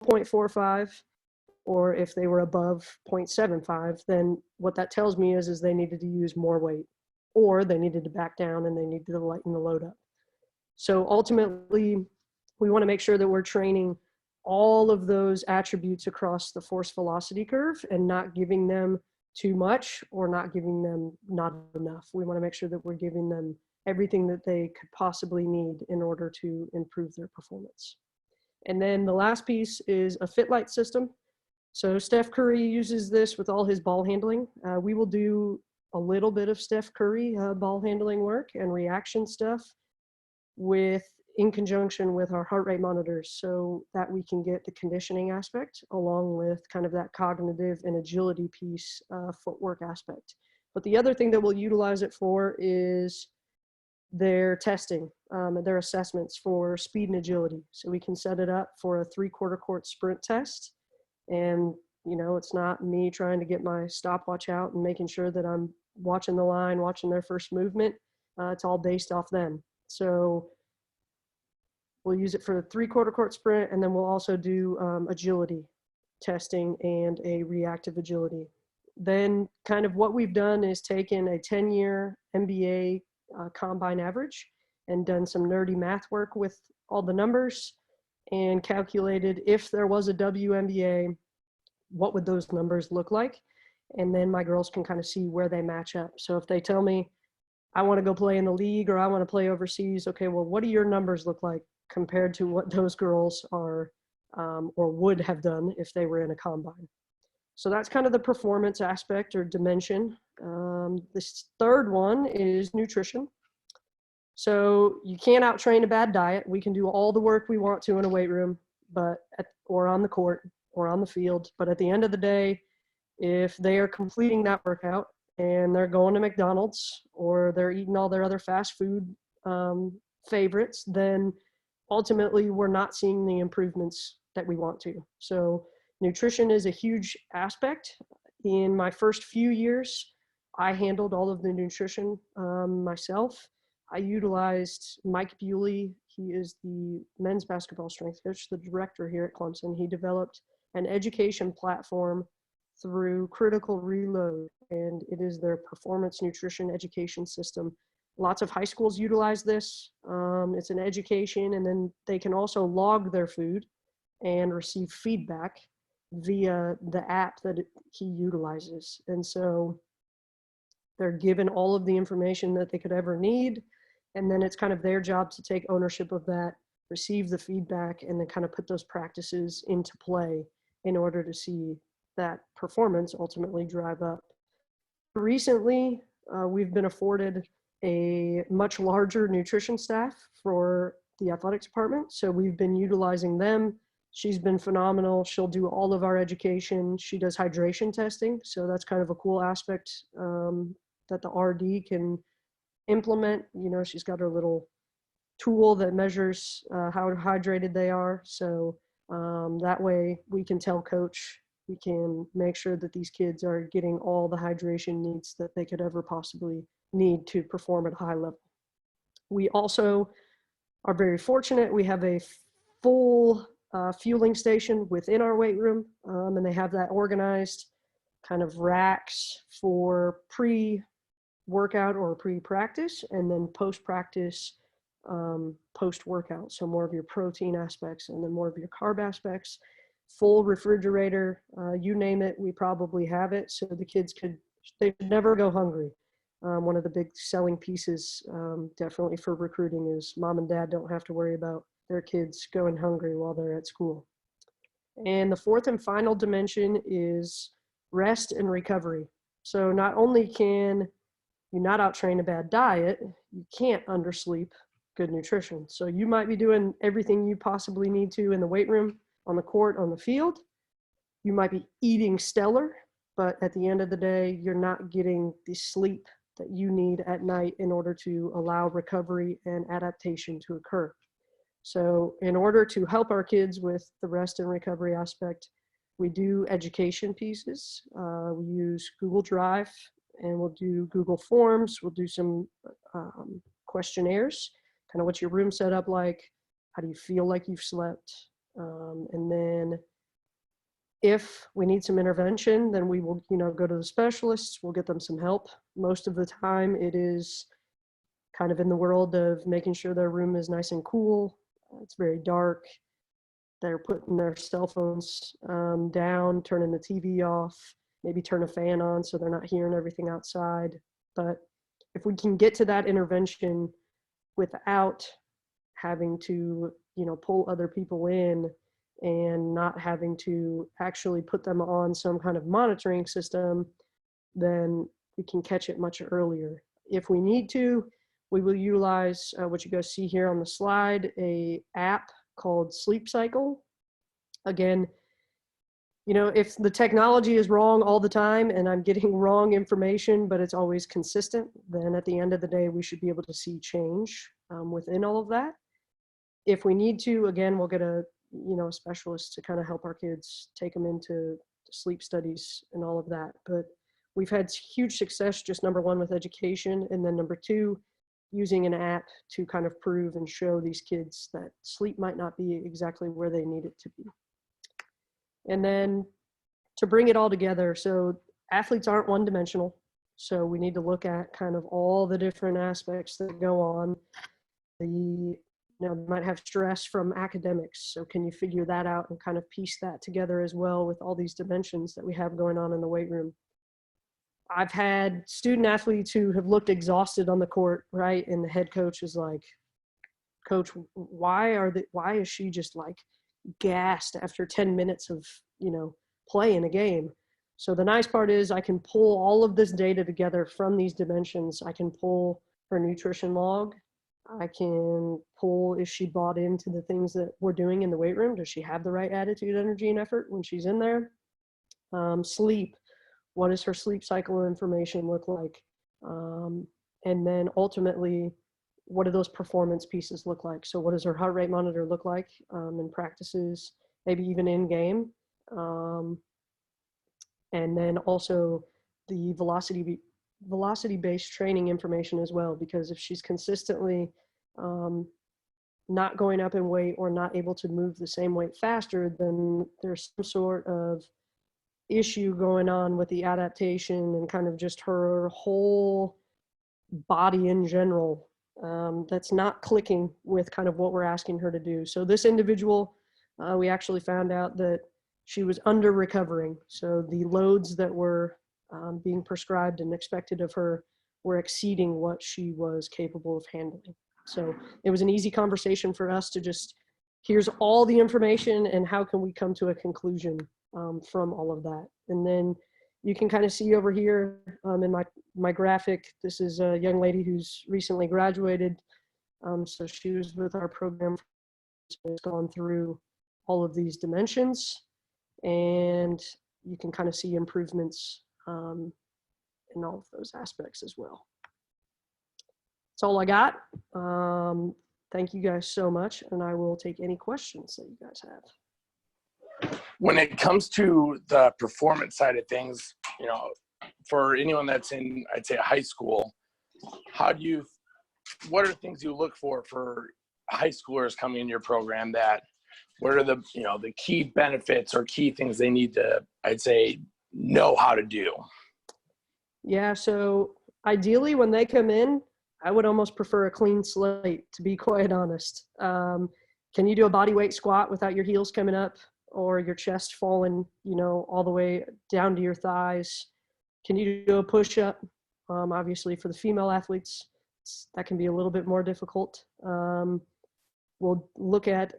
0.45, or if they were above 0.75, then what that tells me is they needed to use more weight, or they needed to back down and they needed to lighten the load up. So ultimately, we want to make sure that we're training all of those attributes across the force velocity curve and not giving them too much or not giving them not enough. We want to make sure that we're giving them everything that they could possibly need in order to improve their performance. And then the last piece is a fit light system. So Steph Curry uses this with all his ball handling. We will do a little bit of Steph Curry ball handling work and reaction stuff in conjunction with our heart rate monitors, so that we can get the conditioning aspect along with kind of that cognitive and agility piece, footwork aspect. But the other thing that we'll utilize it for is their testing, their assessments for speed and agility. So we can set it up for a 3/4 court sprint test. And, you know, it's not me trying to get my stopwatch out and making sure that I'm watching the line, watching their first movement. It's all based off them. So we'll use it for the 3/4 court sprint, and then we'll also do agility testing and a reactive agility. Then kind of what we've done is taken a 10-year NBA combine average and done some nerdy math work with all the numbers and calculated if there was a WNBA, what would those numbers look like? And then my girls can kind of see where they match up. So if they tell me, I want to go play in the league or I want to play overseas, okay, well, what do your numbers look like compared to what those girls are or would have done if they were in a combine? So that's kind of the performance aspect or dimension. This third one is nutrition. So you can't out-train a bad diet. We can do all the work we want to in a weight room, or on the court or on the field. But at the end of the day, if they are completing that workout and they're going to McDonald's or they're eating all their other fast food favorites, then ultimately we're not seeing the improvements that we want to. So nutrition is a huge aspect. In my first few years, I handled all of the nutrition myself. I utilized Mike Bewley. He is the men's basketball strength coach, the director here at Clemson. He developed an education platform through Critical Reload, and it is their performance nutrition education system. Lots of high schools utilize this. It's an education, and then they can also log their food and receive feedback via the app that he utilizes. And so they're given all of the information that they could ever need. And then it's kind of their job to take ownership of that, receive the feedback, and then kind of put those practices into play in order to see that performance ultimately drive up. Recently, we've been afforded a much larger nutrition staff for the athletics department. So we've been utilizing them. She's been phenomenal. She'll do all of our education. She does hydration testing. So that's kind of a cool aspect that the RD can implement. You know, she's got her little tool that measures how hydrated they are. So that way we can tell coach, we can make sure that these kids are getting all the hydration needs that they could ever possibly need to perform at a high level. We also are very fortunate. We have a full fueling station within our weight room, and they have that organized kind of racks for pre-workout or pre-practice, and then post-practice, post-workout. So more of your protein aspects and then more of your carb aspects. Full refrigerator, you name it, we probably have it. So the kids they never go hungry. One of the big selling pieces definitely for recruiting is mom and dad don't have to worry about their kids going hungry while they're at school. And the fourth and final dimension is rest and recovery. So not only can you not out-train a bad diet, you can't undersleep good nutrition. So you might be doing everything you possibly need to in the weight room, on the court, on the field. You might be eating stellar, but at the end of the day, you're not getting the sleep that you need at night in order to allow recovery and adaptation to occur. So in order to help our kids with the rest and recovery aspect, we do education pieces. We use Google Drive, and we'll do Google Forms. We'll do some questionnaires, kind of what's your room set up like? How do you feel like you've slept? And then If we need some intervention, then we will, go to the specialists, we'll get them some help. Most of the time it is kind of in the world of making sure their room is nice and cool. It's very dark. They're putting their cell phones down, turning the TV off, maybe turn a fan on so they're not hearing everything outside. But if we can get to that intervention without having to, pull other people in and not having to actually put them on some kind of monitoring system, then we can catch it much earlier. If we need to, we will utilize what you guys see here on the slide, a app called Sleep Cycle. Again, if the technology is wrong all the time and I'm getting wrong information, but it's always consistent, then at the end of the day, we should be able to see change within all of that. If we need to, again, we'll get a specialist to kind of help our kids, take them into sleep studies and all of that. But we've had huge success, just number one, with education, and then number two, using an app to kind of prove and show these kids that sleep might not be exactly where they need it to be. And then to bring it all together, so athletes aren't one-dimensional, so we need to look at kind of all the different aspects that go on. They might have stress from academics, so can you figure that out and kind of piece that together as well with all these dimensions that we have going on in the weight room? I've had student athletes who have looked exhausted on the court, right? And the head coach is like, "Coach, why is she just like gassed after 10 minutes of, play in a game?" So the nice part is I can pull all of this data together from these dimensions. I can pull her nutrition log. I can pull if she bought into the things that we're doing in the weight room. Does she have the right attitude, energy, and effort when she's in there? Sleep. What does her sleep cycle information look like? And then ultimately, what do those performance pieces look like? So what does her heart rate monitor look like in practices, maybe even in game? And then also the velocity-based training information as well, because if she's consistently not going up in weight or not able to move the same weight faster, then there's some sort of issue going on with the adaptation and kind of just her whole body in general that's not clicking with kind of what we're asking her to do. So this individual, we actually found out that she was under recovering. So the loads that were being prescribed and expected of her were exceeding what she was capable of handling. So it was an easy conversation for us to just, here's all the information and how can we come to a conclusion from all of that. And then you can kind of see over here in my graphic, this is a young lady who's recently graduated. So she was with our program, has gone through all of these dimensions, and you can kind of see improvements in all of those aspects as well. That's all I got. Thank you guys so much, and I will take any questions that you guys have. When it comes to the performance side of things, for anyone that's in, I'd say, high school, what are things you look for high schoolers coming in your program? What are the key benefits or key things they need to, I'd say, know how to do? Yeah, so ideally when they come in, I would almost prefer a clean slate, to be quite honest. Can you do a body weight squat without your heels coming up or your chest falling, all the way down to your thighs? Can you do a push-up? Obviously for the female athletes, that can be a little bit more difficult. We'll look at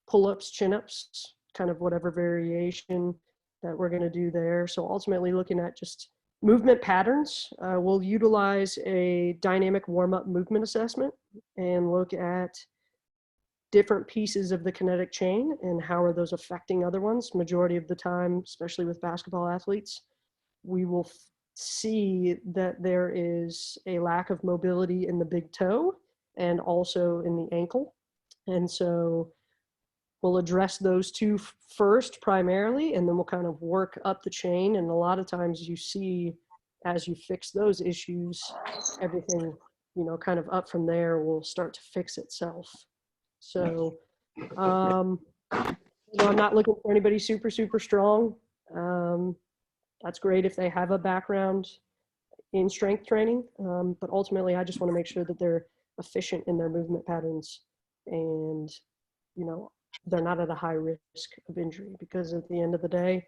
pull-ups, chin-ups, kind of whatever variation that we're going to do there. So ultimately looking at just movement patterns. We'll utilize a dynamic warm-up movement assessment and look at different pieces of the kinetic chain and how are those affecting other ones. Majority of the time, especially with basketball athletes, we will see that there is a lack of mobility in the big toe and also in the ankle. And so we'll address those two first primarily, and then we'll kind of work up the chain. And a lot of times you see, as you fix those issues, everything, kind of up from there will start to fix itself. So I'm not looking for anybody super, super strong. That's great if they have a background in strength training. But ultimately, I just want to make sure that they're efficient in their movement patterns and, they're not at a high risk of injury, because at the end of the day,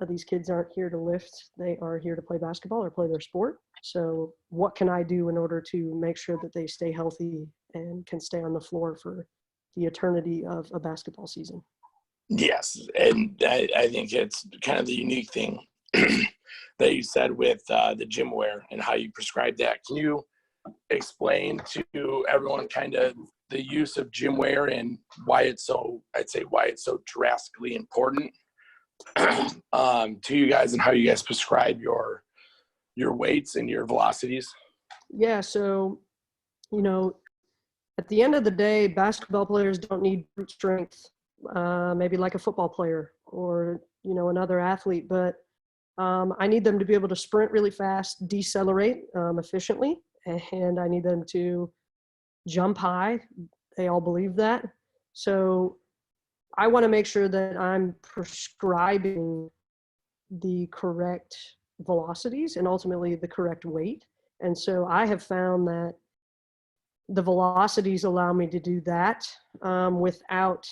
these kids aren't here to lift. They are here to play basketball or play their sport. So what can I do in order to make sure that they stay healthy and can stay on the floor for the eternity of a basketball season? Yes, and I think it's kind of the unique thing that you said with the gym wear and how you prescribe that. Can you explain to everyone kind of the use of gym wear and why it's so drastically important to you guys, and how you guys prescribe your weights and your velocities? Yeah, so, at the end of the day, basketball players don't need brute strength, maybe like a football player or, another athlete, but I need them to be able to sprint really fast, decelerate efficiently, and I need them to jump high. They all believe that. So I want to make sure that I'm prescribing the correct velocities and ultimately the correct weight. And so I have found that the velocities allow me to do that without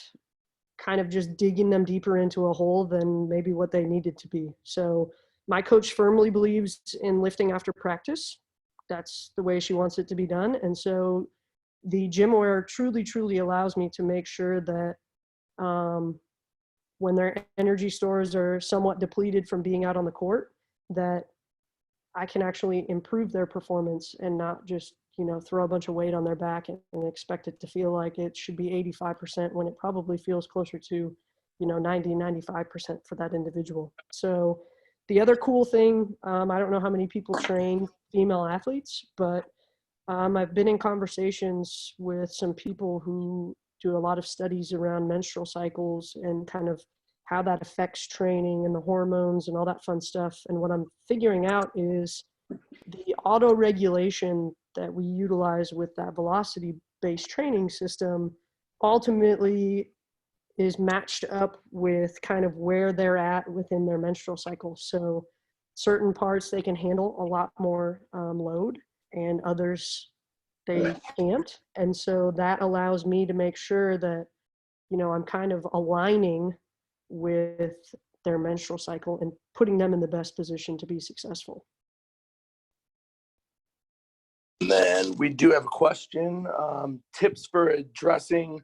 kind of just digging them deeper into a hole than maybe what they needed to be. So my coach firmly believes in lifting after practice. That's the way she wants it to be done. And so the gym wear truly, truly allows me to make sure that when their energy stores are somewhat depleted from being out on the court, that I can actually improve their performance and not just, throw a bunch of weight on their back and expect it to feel like it should be 85% when it probably feels closer to, 90, 95% for that individual. So the other cool thing, I don't know how many people train female athletes, but I've been in conversations with some people who do a lot of studies around menstrual cycles and kind of how that affects training and the hormones and all that fun stuff. And what I'm figuring out is the auto regulation that we utilize with that velocity based training system ultimately is matched up with kind of where they're at within their menstrual cycle. So certain parts they can handle a lot more load, and others they can't. And so that allows me to make sure that, I'm kind of aligning with their menstrual cycle and putting them in the best position to be successful. And then we do have a question. Tips for addressing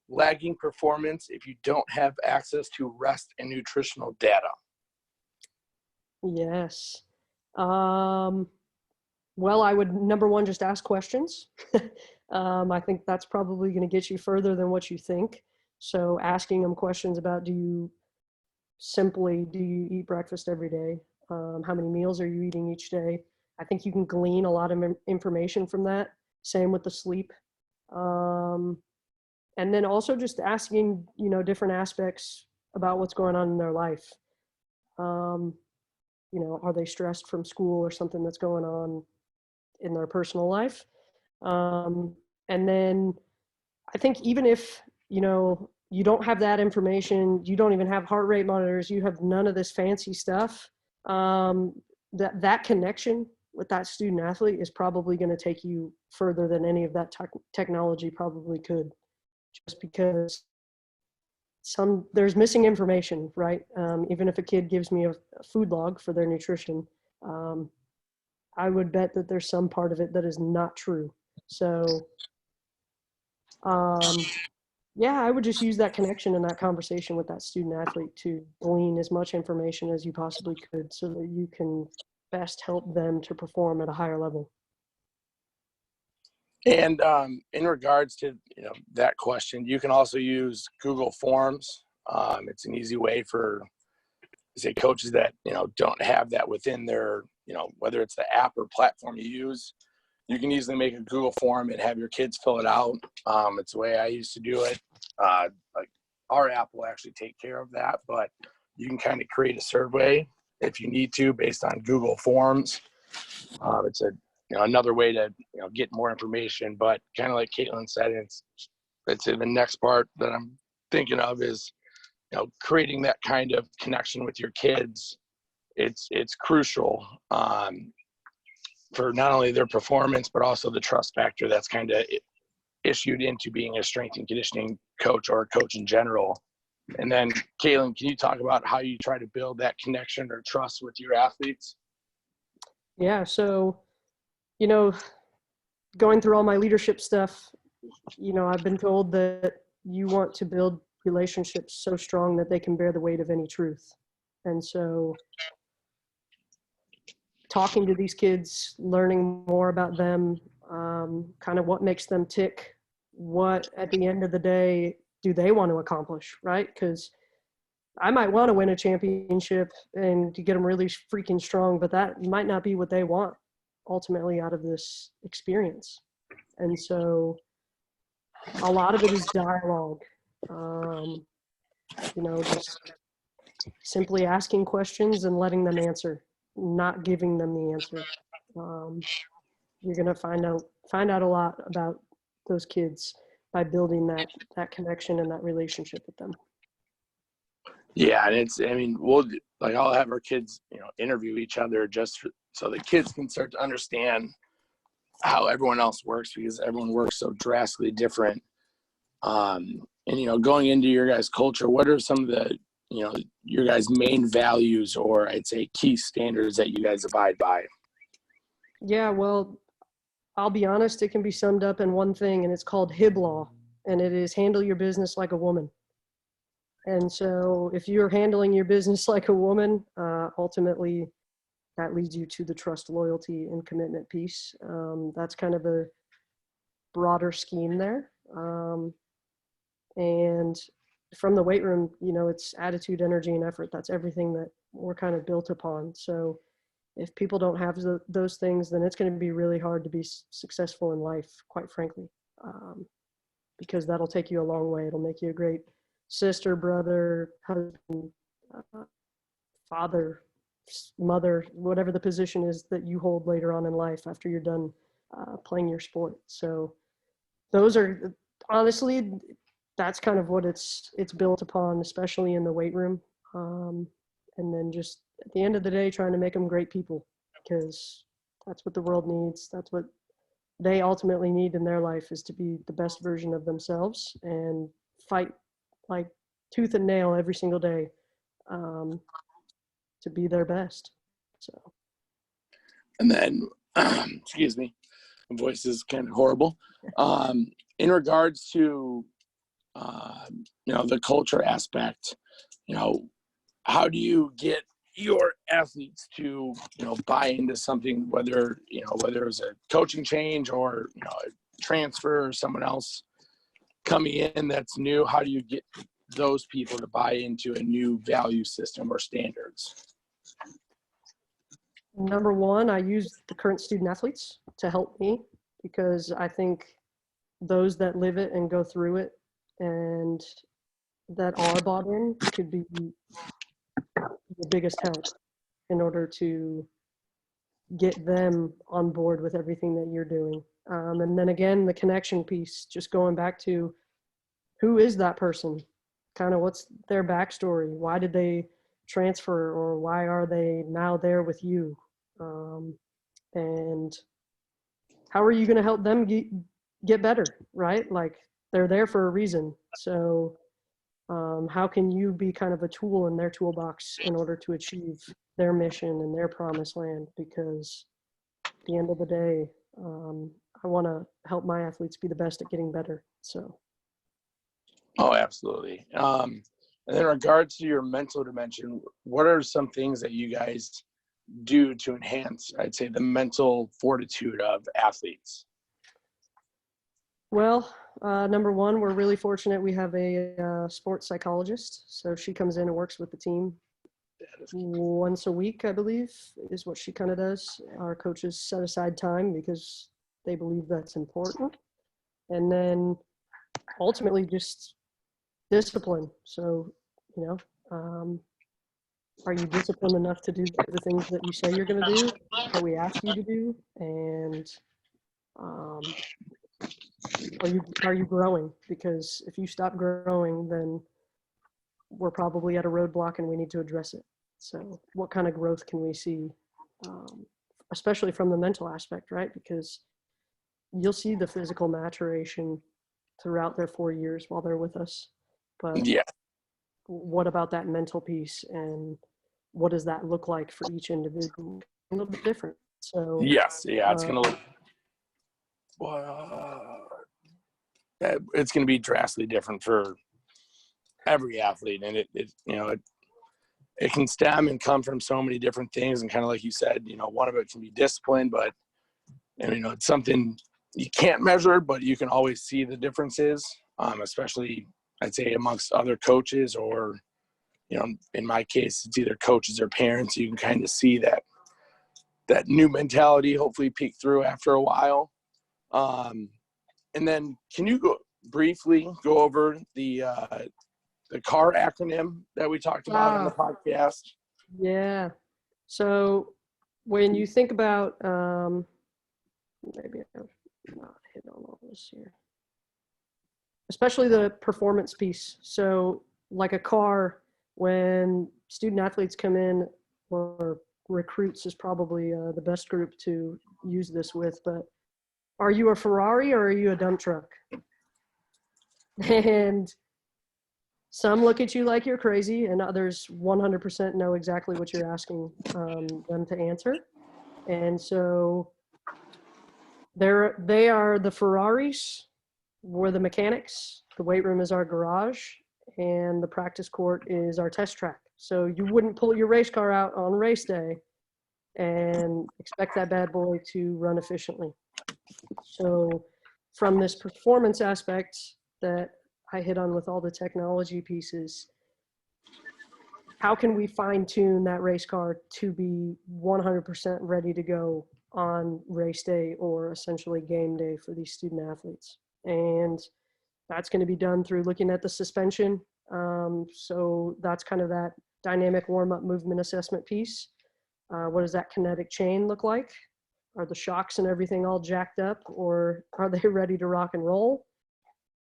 lagging performance if you don't have access to rest and nutritional data. Yes. Well, I would, number one, just ask questions. I think that's probably going to get you further than what you think. So asking them questions about, do you eat breakfast every day? How many meals are you eating each day? I think you can glean a lot of information from that. Same with the sleep. And then also just asking, different aspects about what's going on in their life. Are they stressed from school or something that's going on in their personal life? And then I think even if, you don't have that information, you don't even have heart rate monitors, you have none of this fancy stuff, that connection with that student athlete is probably going to take you further than any of that technology probably could, just because there's missing information, right? Even if a kid gives me a food log for their nutrition, I would bet that there's some part of it that is not true. So, yeah, I would just use that connection and that conversation with that student athlete to glean as much information as you possibly could so that you can best help them to perform at a higher level. And in regards to that question, you can also use Google Forms. It's an easy way for, say, coaches that don't have that within their whether it's the app or platform you use. You can easily make a Google form and have your kids fill it out. It's the way I used to do it. Like our app will actually take care of that, but you can kind of create a survey if you need to based on Google Forms. It's another way to get more information, but kind of like Kaitlyn said, it's the next part that I'm thinking of is creating that kind of connection with your kids, it's crucial for not only their performance, but also the trust factor that's kind of issued into being a strength and conditioning coach or a coach in general. And then, Kaitlyn, can you talk about how you try to build that connection or trust with your athletes? Yeah, so, going through all my leadership stuff, I've been told that you want to build relationships so strong that they can bear the weight of any truth. And so talking to these kids, learning more about them, kind of what makes them tick, what at the end of the day do they want to accomplish, right? Because I might want to win a championship and to get them really freaking strong, but that might not be what they want ultimately out of this experience. And so a lot of it is dialogue, just simply asking questions and letting them answer, not giving them the answer. You're going to find out a lot about those kids by building that connection and that relationship with them. Yeah, and I'll have our kids, interview each other so the kids can start to understand how everyone else works, because everyone works so drastically different. And going into your guys' culture, what are some of the, your guys' main values, or I'd say key standards that you guys abide by? Yeah, well, I'll be honest, it can be summed up in one thing, and it's called HIB law, and it is handle your business like a woman. And so if you're handling your business like a woman, ultimately that leads you to the trust, loyalty, and commitment piece. That's kind of a broader scheme there. And from the weight room, it's attitude, energy, and effort. That's everything that we're kind of built upon. So if people don't have those things, then it's going to be really hard to be successful in life, quite frankly, because that'll take you a long way. It'll make you a great sister, brother, husband, father, mother, whatever the position is that you hold later on in life after you're done playing your sport. So those are, honestly, that's kind of what it's built upon, especially in the weight room. And then just at the end of the day, trying to make them great people, because that's what the world needs. That's what they ultimately need in their life, is to be the best version of themselves and fight like tooth and nail every single day to be their best. So. And then, excuse me, my voice is kind of horrible. In regards to, the culture aspect, how do you get your athletes to, buy into something, whether it's a coaching change or, a transfer or someone else coming in that's new? How do you get those people to buy into a new value system or standards? Number one, I use the current student athletes to help me, because I think those that live it and go through it and that are bought in could be the biggest help in order to get them on board with everything that you're doing. And then again, the connection piece, just going back to who is that person? Kind of what's their backstory? Why did they transfer, or why are they now there with you? And how are you going to help them get better, right? Like, they're there for a reason. So how can you be kind of a tool in their toolbox in order to achieve their mission and their promised land? Because at the end of the day, I want to help my athletes be the best at getting better. So. Oh, absolutely. And in regards to your mental dimension, what are some things that you guys do to enhance, I'd say, the mental fortitude of athletes? Well, number one, we're really fortunate. We have a sports psychologist. So she comes in and works with the team once a week, I believe, is what she kind of does. Our coaches set aside time because they believe that's important. And then ultimately just discipline. So, are you disciplined enough to do the things that you say you're going to do, that we ask you to do? And are you growing? Because if you stop growing, then we're probably at a roadblock and we need to address it. So what kind of growth can we see, especially from the mental aspect, right? Because you'll see the physical maturation throughout their 4 years while they're with us. But Yeah. what about that mental piece, and what does that look like for each individual? A little bit different. So Yes. Yeah. It's going to look, it's going to be drastically different for every athlete. And it can stem and come from so many different things. And kind of like you said, one of it can be discipline, but, it's something you can't measure, but you can always see the differences, especially I'd say amongst other coaches, or, in my case, it's either coaches or parents. You can kind of see that new mentality hopefully peek through after a while. And then can you briefly go over the CAR acronym that we talked about on the podcast? Yeah. So when you think about, maybe I've not hit on all this here, especially the performance piece. So like a car, when student athletes come in, or recruits is probably the best group to use this with, but are you a Ferrari or are you a dump truck? And some look at you like you're crazy, and others 100% know exactly what you're asking them to answer. And so they are the Ferraris, we're the mechanics, the weight room is our garage, and the practice court is our test track. So you wouldn't pull your race car out on race day and expect that bad boy to run efficiently. So from this performance aspect that I hit on with all the technology pieces, how can we fine tune that race car to be 100% ready to go on race day, or essentially game day for these student athletes? And that's going to be done through looking at the suspension. So that's kind of that dynamic warm-up movement assessment piece. What does that kinetic chain look like? Are the shocks and everything all jacked up, or are they ready to rock and roll?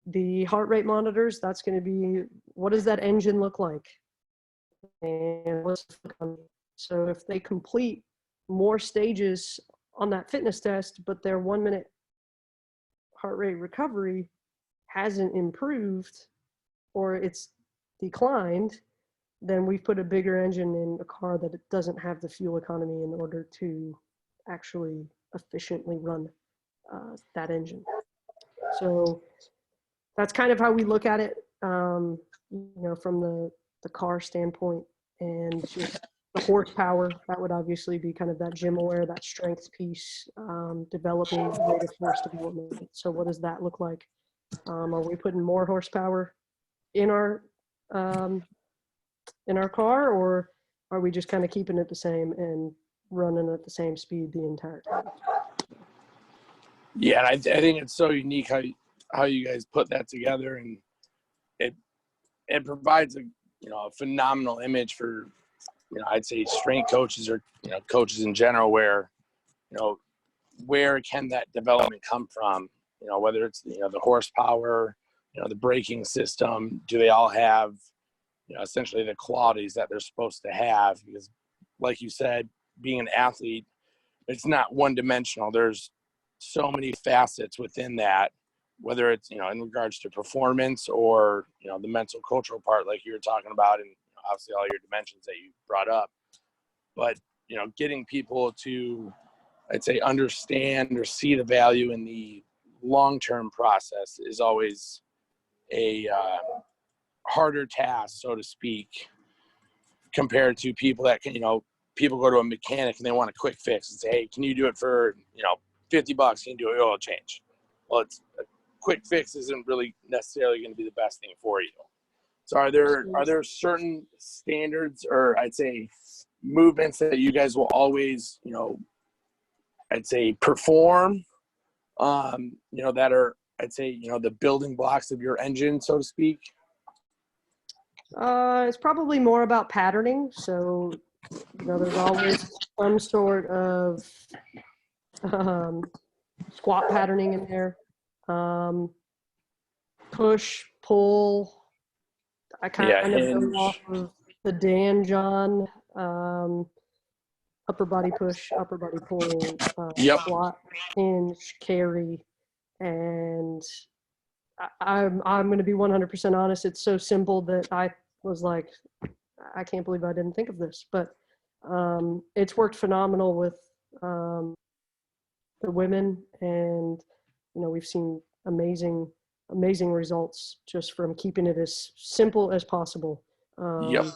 The heart rate monitors, that's going to be, what does that engine look like? And so if they complete more stages on that fitness test, but their 1 minute heart rate recovery hasn't improved, or it's declined, then we've put a bigger engine in a car that it doesn't have the fuel economy in order to actually efficiently run that engine. So that's kind of how we look at it, from the car standpoint. And just the horsepower, that would obviously be kind of that gym aware, that strength piece, developing rate of force development. So what does that look like? Are we putting more horsepower in our car, or are we just kind of keeping it the same and running at the same speed the entire time? Yeah, and I think it's so unique how you guys put that together, and it provides a phenomenal image for I'd say strength coaches, or coaches in general, where where can that development come from? Whether it's the horsepower, the braking system, do they all have essentially the qualities that they're supposed to have? Because like you said, being an athlete, it's not one dimensional. There's so many facets within that, whether it's in regards to performance, or the mental cultural part like you were talking about, and obviously all your dimensions that you brought up. But getting people to, I'd say, understand or see the value in the long-term process is always a harder task, so to speak, compared to people that can, people go to a mechanic and they want a quick fix and say, hey, can you do it for, $50? Can you do an oil change? Well, it's a quick fix isn't really necessarily going to be the best thing for you. So are there certain standards, or I'd say movements, that you guys will always, I'd say perform, that are, I'd say, the building blocks of your engine, so to speak? It's probably more about patterning. So, there's always some sort of squat patterning in there. Push, pull. I kind Yeah, of go off hinge. of the Dan John, upper body push, upper body pull, Yep. squat, hinge, carry, and I'm going to be 100% honest. It's so simple that I was like, I can't believe I didn't think of this. But it's worked phenomenal with the women, and we've seen amazing results just from keeping it as simple as possible. Yep.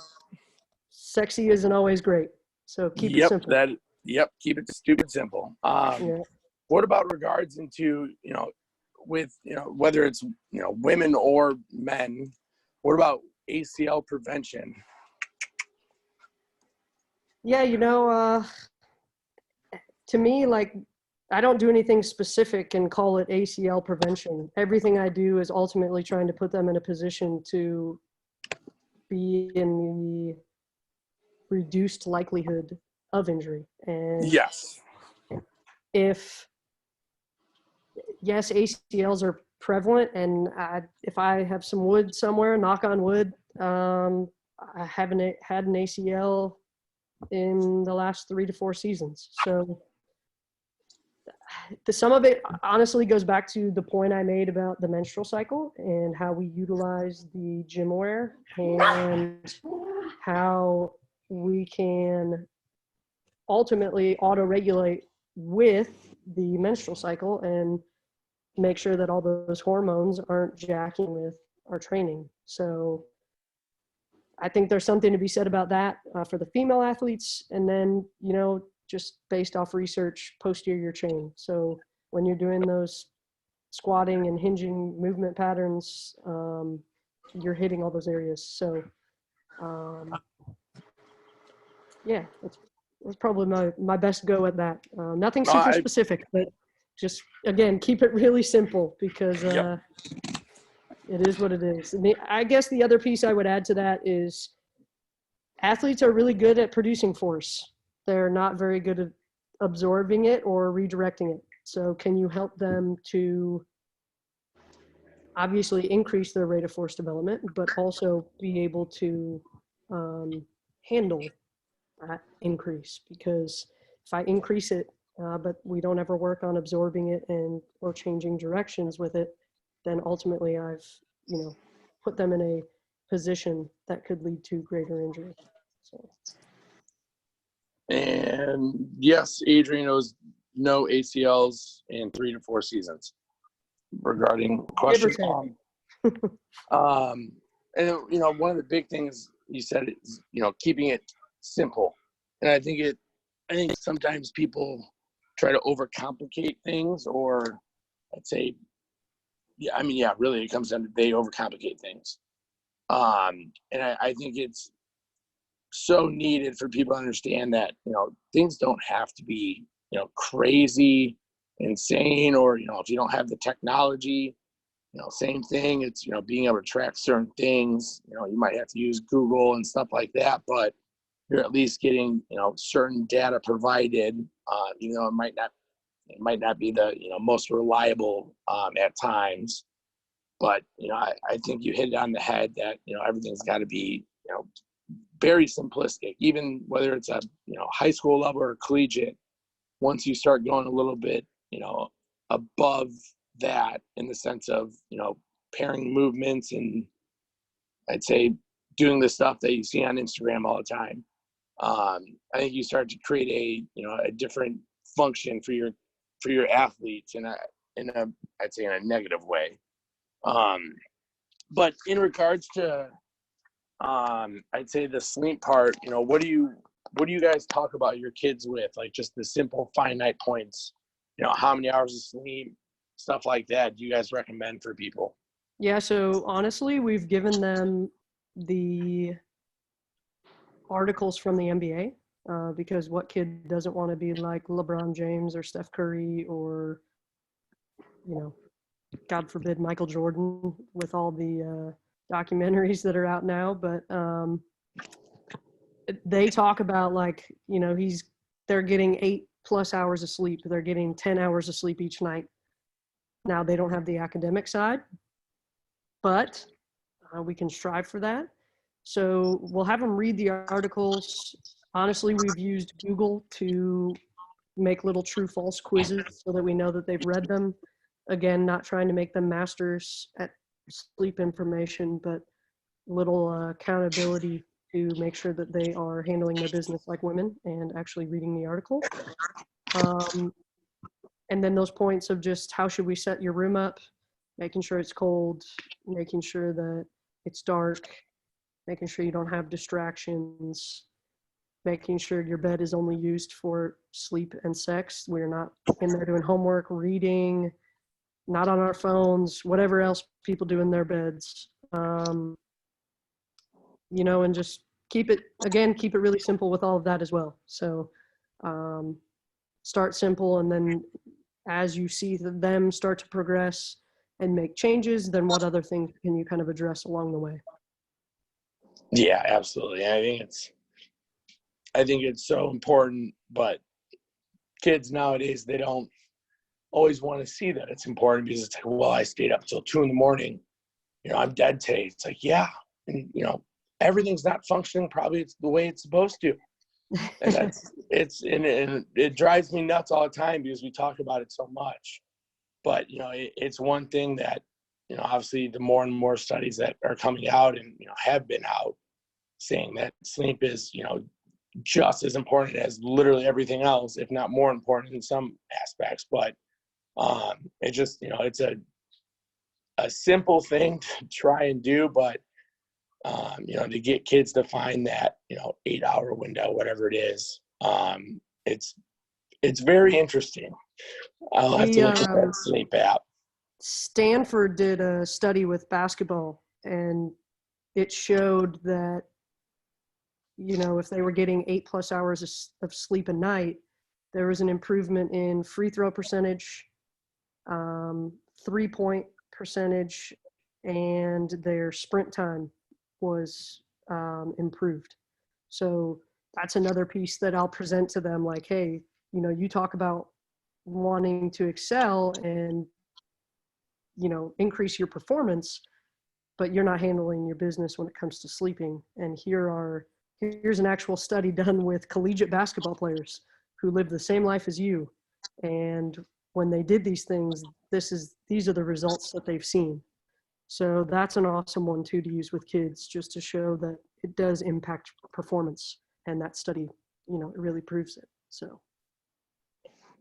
Sexy isn't always great, so keep it Yep. simple. Yep. Keep it stupid simple. Yeah. What about regards into, with, whether it's, women or men, what about ACL prevention? Yeah, to me, like, I don't do anything specific and call it ACL prevention. Everything I do is ultimately trying to put them in a position to be in the reduced likelihood of injury. And Yes. if, yes, ACLs are prevalent, and if I have some wood somewhere, knock on wood, I haven't had an ACL in the last 3 to 4 seasons. So some of it honestly goes back to the point I made about the menstrual cycle and how we utilize the gym wear and how we can ultimately auto-regulate with the menstrual cycle and make sure that all those hormones aren't jacking with our training. So I think there's something to be said about that for the female athletes. And then, just based off research, posterior chain. So when you're doing those squatting and hinging movement patterns, you're hitting all those areas. So yeah, that's probably my best go at that. Nothing super specific, but just, again, keep it really simple, because Yep. it is what it is. And I guess the other piece I would add to that is athletes are really good at producing force. They're not very good at absorbing it or redirecting it. So can you help them to obviously increase their rate of force development, but also be able to handle that increase? Because if I increase it, but we don't ever work on absorbing it or changing directions with it, then ultimately I've put them in a position that could lead to greater injury. So. And yes, Adrian knows no ACLs in 3 to 4 seasons. Regarding question, and one of the big things you said is keeping it simple, and I think sometimes people try to overcomplicate things, or I'd say, really it comes down to they overcomplicate things, and I think it's so needed for people to understand that things don't have to be crazy, insane, or if you don't have the technology, same thing. It's being able to track certain things. You might have to use Google and stuff like that, but you're at least getting certain data provided. Even though it might not be the most reliable at times, but I think you hit it on the head that everything's got to be very simplistic, even whether it's a high school level or collegiate. Once you start going a little bit above that, in the sense of pairing movements, and I'd say doing the stuff that you see on Instagram all the time, I think you start to create a different function for your athletes in a I'd say in a negative way. But in regards to I'd say the sleep part, what do you guys talk about your kids with? Like, just the simple finite points, how many hours of sleep, stuff like that, do you guys recommend for people? Yeah, so honestly, we've given them the articles from the NBA, because what kid doesn't want to be like LeBron James or Steph Curry or, God forbid, Michael Jordan, with all the documentaries that are out now. But they talk about, like, they're getting 8+ hours of sleep. They're getting 10 hours of sleep each night. Now, they don't have the academic side, but we can strive for that. So we'll have them read the articles. Honestly, we've used Google to make little true false quizzes so that we know that they've read them. Again, not trying to make them masters at sleep information, but little accountability to make sure that they are handling their business like women and actually reading the article. And then those points of just how should we set your room up, making sure it's cold, making sure that it's dark, making sure you don't have distractions, making sure your bed is only used for sleep and sex. We're not in there doing homework, reading, not on our phones, whatever else people do in their beds. You know, and just keep it really simple with all of that as well. So start simple, and then as you see them start to progress and make changes, then what other things can you kind of address along the way? Yeah, absolutely. I think it's so important, but kids nowadays, they don't always want to see that it's important, because it's like, well, I stayed up till 2 a.m. You know, I'm dead today. It's like, yeah. And, you know, everything's not functioning probably it's the way it's supposed to. And and it drives me nuts all the time because we talk about it so much. But, you know, it's one thing that, you know, obviously the more and more studies that are coming out and, you know, have been out saying that sleep is, you know, just as important as literally everything else, if not more important in some aspects. But it just, you know, it's a simple thing to try and do, but you know, to get kids to find that, you know, 8-hour window, whatever it is, it's very interesting. I'll have to look at that sleep app. Stanford did a study with basketball, and it showed that, you know, if they were getting 8+ hours of sleep a night, there was an improvement in free throw percentage, 3-point percentage, and their sprint time was improved. So that's another piece that I'll present to them, like, hey, you know, you talk about wanting to excel and, you know, increase your performance, but you're not handling your business when it comes to sleeping. And here's an actual study done with collegiate basketball players who live the same life as you. And when they did these things, these are the results that they've seen. So that's an awesome one too to use with kids, just to show that it does impact performance. And that study, you know, it really proves it. So.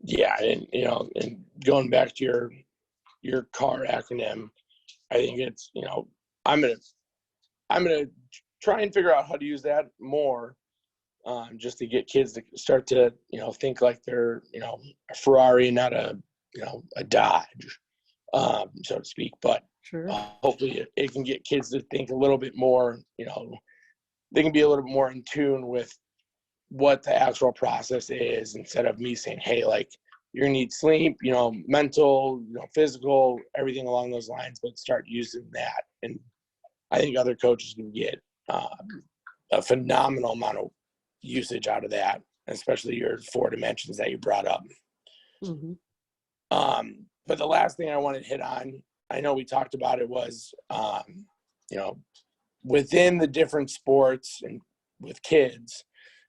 Yeah, and you know, and going back to your CAR acronym, I think it's, you know, I'm gonna try and figure out how to use that more, just to get kids to start to, you know, think like they're, you know, a Ferrari, not a, you know, a Dodge, so to speak. But Sure. Hopefully it can get kids to think a little bit more, you know, they can be a little bit more in tune with what the actual process is, instead of me saying, hey, like, you're gonna need sleep, you know, mental, you know, physical, everything along those lines, but start using that. And I think other coaches can get a phenomenal amount of usage out of that, especially your 4 dimensions that you brought up. Mm-hmm. But the last thing I wanted to hit on, I know we talked about it, was, you know, within the different sports and with kids,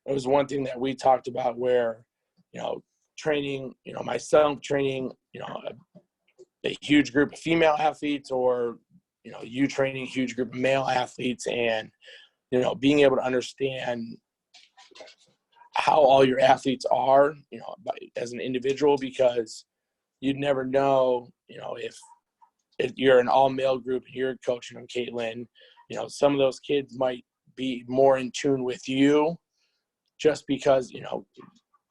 it was one thing that we talked about where, you know, training, you know, myself training, you know, a huge group of female athletes, or, you know, you training a huge group of male athletes, and, you know, being able to understand how all your athletes are, you know, as an individual, because you'd never know, you know, if you're an all-male group and you're coaching them, Kaitlyn, you know, some of those kids might be more in tune with you just because, you know,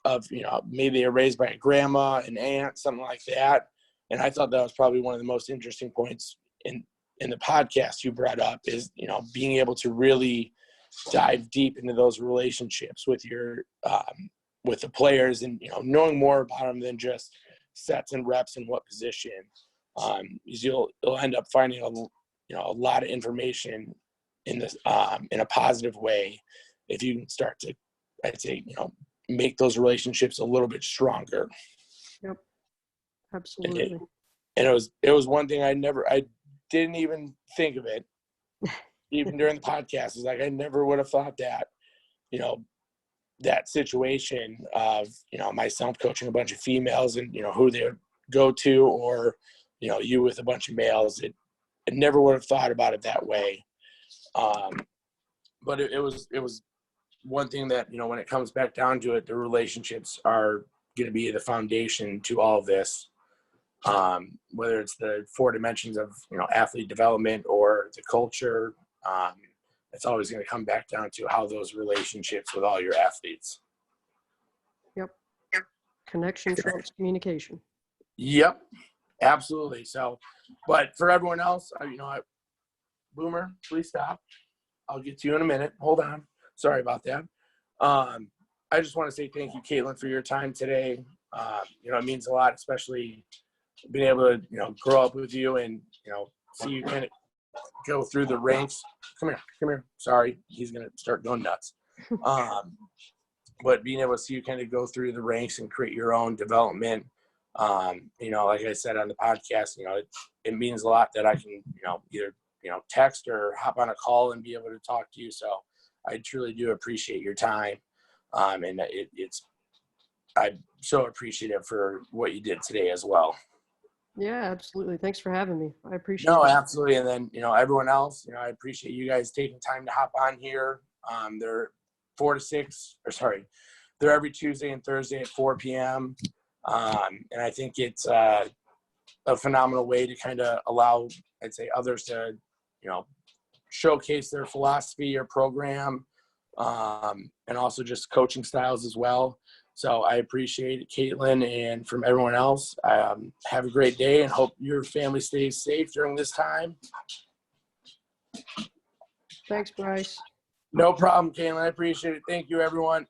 of, you know, maybe they're raised by a grandma, an aunt, something like that. And I thought that was probably one of the most interesting points in the podcast you brought up, is, you know, being able to really dive deep into those relationships with your, with the players, and, you know, knowing more about them than just sets and reps and what position. You'll end up finding you know, a lot of information in this, in a positive way, if you can start to, I'd say, you know, make those relationships a little bit stronger. Yep. Absolutely. And it was one thing I didn't even think of it even during the podcast, it's like I never would have thought that, you know, that situation of, you know, myself coaching a bunch of females and, you know, who they would go to, or, you know, you with a bunch of males. I never would have thought about it that way. But it was one thing that, you know, when it comes back down to it, the relationships are going to be the foundation to all of this. Whether it's the 4 dimensions of, you know, athlete development or the culture, it's always going to come back down to how those relationships with all your athletes. Yep. Connection trumps communication. Yep, absolutely. So, but for everyone else, you know, Boomer, please stop. I'll get to you in a minute. Hold on. Sorry about that. I just want to say thank you, Kaitlyn, for your time today. You know, it means a lot, especially being able to, you know, grow up with you and, you know, see you kind of go through the ranks. Come here. Sorry, he's going to start going nuts. But being able to see you kind of go through the ranks and create your own development, you know, like I said on the podcast, you know, it means a lot that I can, you know, either, you know, text or hop on a call and be able to talk to you. So I truly do appreciate your time. And I'm so appreciative for what you did today as well. Yeah, absolutely. Thanks for having me. I appreciate No, it. absolutely. And then, you know, everyone else, you know, I appreciate you guys taking time to hop on here. They're 4 to 6, or sorry, they're every Tuesday and Thursday at 4 p.m. And I think it's a phenomenal way to kind of allow, I'd say, others to, you know, showcase their philosophy or program, and also just coaching styles as well. So I appreciate it, Kaitlyn, and from everyone else, have a great day and hope your family stays safe during this time. Thanks, Bryce. No problem, Kaitlyn. I appreciate it. Thank you, everyone.